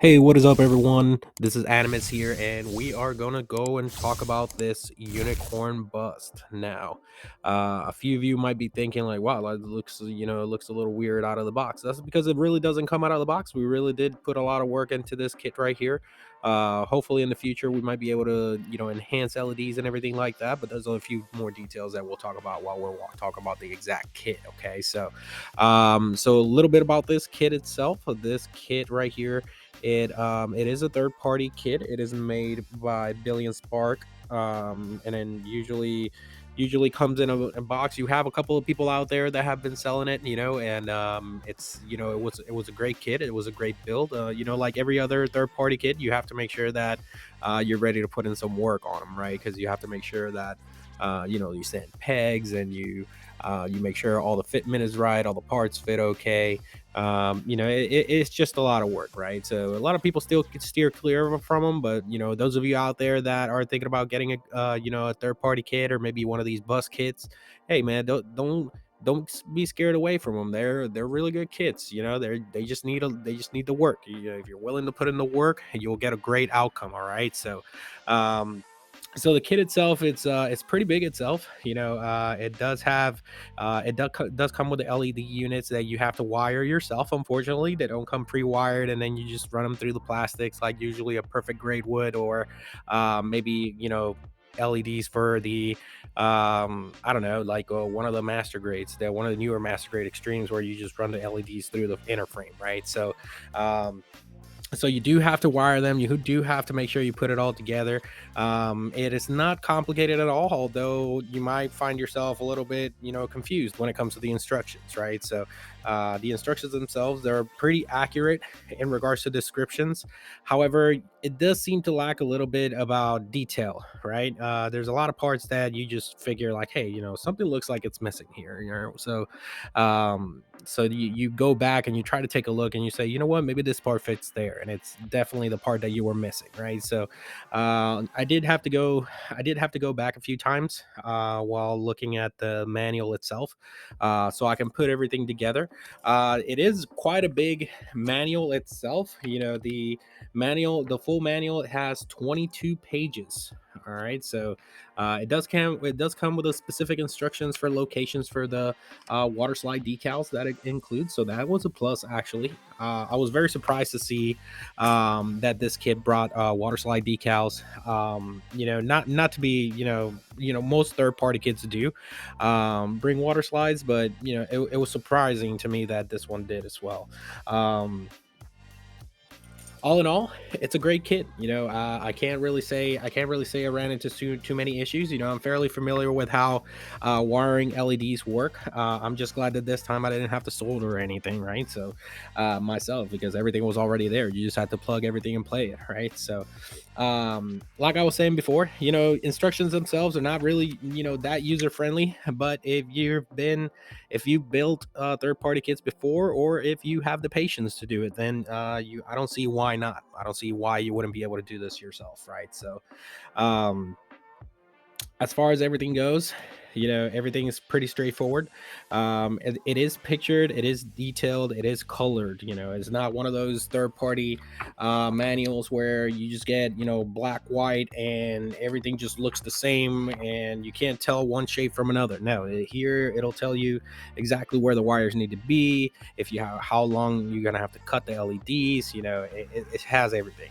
Hey, what is up, everyone? This is Animus here, and we are gonna go and talk about this unicorn bust now. A few of you might be thinking, like, "Wow, that looks, it looks a little weird out of the box." That's because it really doesn't come out of the box. We really did put a lot of work into this kit right here. Hopefully, in the future, we might be able to, enhance LEDs and everything like that. But there's a few more details that we'll talk about while we're talking about the exact kit. Okay, so a little bit about this kit itself. This kit right here, it is a third party kit. It is made by Billion Spark, and then usually comes in a box. You have a couple of people out there that have been selling it, and it's it was a great kit. It was a great build. Like every other third party kit, you have to make sure that you're ready to put in some work on them, right? Because you have to make sure that you sand pegs, and you make sure all the fitment is right, all the parts fit okay. It's just a lot of work, right? So a lot of people still steer clear from them, but those of you out there that are thinking about getting a third party kit, or maybe one of these bus kits, hey man, don't be scared away from them. They're really good kits. They just need the work. If you're willing to put in the work, you'll get a great outcome. All right. Um, so the kit itself, it's pretty big itself. It does come with the LED units that you have to wire yourself. Unfortunately, they don't come pre-wired, and then you just run them through the plastics like usually a perfect grade would, or maybe LEDs for the I don't know, like one of the master grades, that one of the newer master grade extremes, where you just run the LEDs through the inner frame, right? Um so you do have to wire them. You do have to make sure you put it all together. It is not complicated at all, although you might find yourself a little bit confused when it comes to the instructions, right? The instructions themselves, they're pretty accurate in regards to descriptions. However, it does seem to lack a little bit about detail, right? There's a lot of parts that you just figure, like, hey, something looks like it's missing here, so you go back and you try to take a look, and you say, you know what, maybe this part fits there, and it's definitely the part that you were missing, right? I did have to go back a few times while looking at the manual itself, so I can put everything together. It is quite a big manual itself. The full manual, it has 22 pages. All right, so it does come with a specific instructions for locations for the water slide decals that it includes. So that was a plus, actually. I was very surprised to see that this kit brought water slide decals. Not to be, most third party kits do bring water slides, but it was surprising to me that this one did as well. Um, all in all, it's a great kit. I can't really say I ran into too many issues. I'm fairly familiar with how wiring LEDs work. I'm just glad that this time I didn't have to solder or anything, right? Myself, because everything was already there. You just had to plug everything and play it, right? Like I was saying before, instructions themselves are not really that user friendly. But if you've built third party kits before, or if you have the patience to do it, then I don't see why not. I don't see why you wouldn't be able to do this yourself, right? Um, as far as everything goes, everything is pretty straightforward. It is pictured, it is detailed, it is colored. It's not one of those third party manuals where you just get black, white, and everything just looks the same, and you can't tell one shape from another. No, here it'll tell you exactly where the wires need to be, if you have how long you're gonna have to cut the LEDs. It has everything.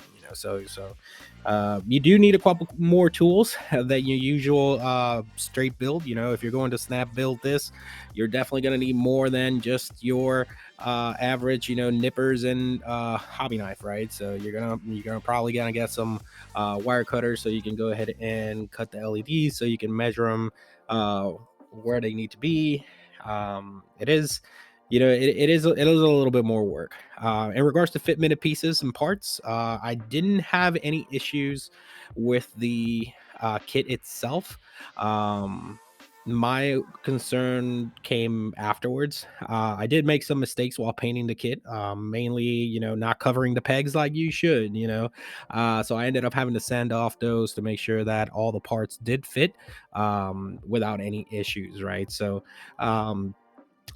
You do need a couple more tools than your usual straight build. If you're going to snap build this, you're definitely going to need more than just your average, nippers and hobby knife, right? So you're gonna probably gonna get some wire cutters, so you can go ahead and cut the LEDs, so you can measure them where they need to be. It is it is a little bit more work. In regards to fitment pieces and parts, I didn't have any issues with the kit itself. Um, my concern came afterwards. I did make some mistakes while painting the kit, mainly, not covering the pegs like you should. So I ended up having to sand off those to make sure that all the parts did fit without any issues, right?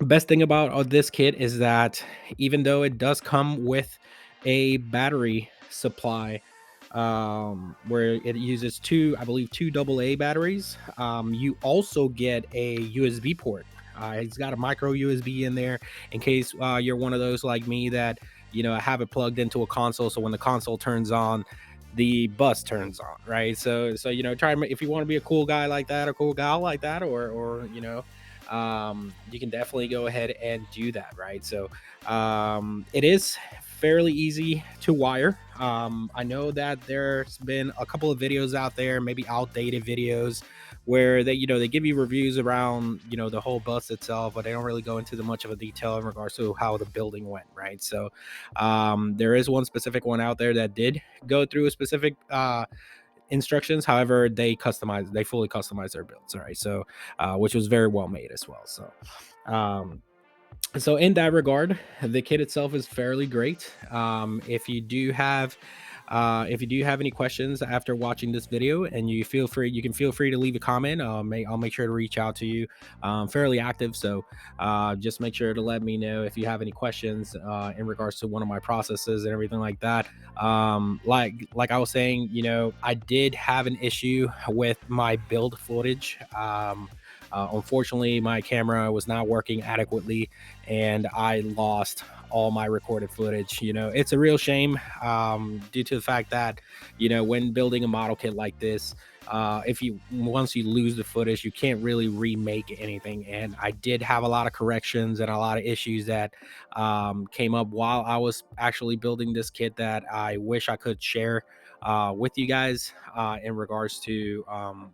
Best thing about this kit is that, even though it does come with a battery supply, where it uses two, I believe, two AA batteries. You also get a USB port. It's got a micro USB in there in case you're one of those like me that have it plugged into a console. So when the console turns on, the bus turns on, right? So try if you want to be a cool guy like that, a cool gal like that, or you can definitely go ahead and do that, right? So it is fairly easy to wire. I know that there's been a couple of videos out there, maybe outdated videos, where they give you reviews around the whole bus itself, but they don't really go into the much of a detail in regards to how the building went, right? So there is one specific one out there that did go through a specific instructions. However, they fully customize their builds, all right? So which was very well made as well. Um, so in that regard, the kit itself is fairly great. If you do have any questions after watching this video, and you can feel free to leave a comment. I'll make sure to reach out to you. Fairly active, so just make sure to let me know if you have any questions in regards to one of my processes and everything like that. Like I was saying, I did have an issue with my build footage. Unfortunately, my camera was not working adequately, and I lost all my recorded footage. It's a real shame, due to the fact that, when building a model kit like this, if you once you lose the footage, you can't really remake anything. And I did have a lot of corrections and a lot of issues that came up while I was actually building this kit that I wish I could share with you guys in regards to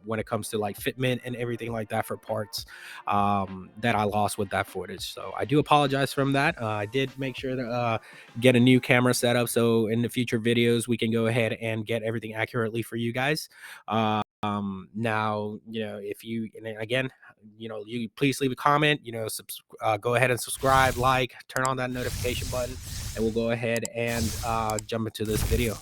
when it comes to like fitment and everything like that for parts that I lost with that footage. So I do apologize from that. I did make sure to get a new camera set up, so in the future videos we can go ahead and get everything accurately for you guys. Now, if you, and then again, you please leave a comment, go ahead and subscribe, like, turn on that notification button, and we'll go ahead and jump into this video.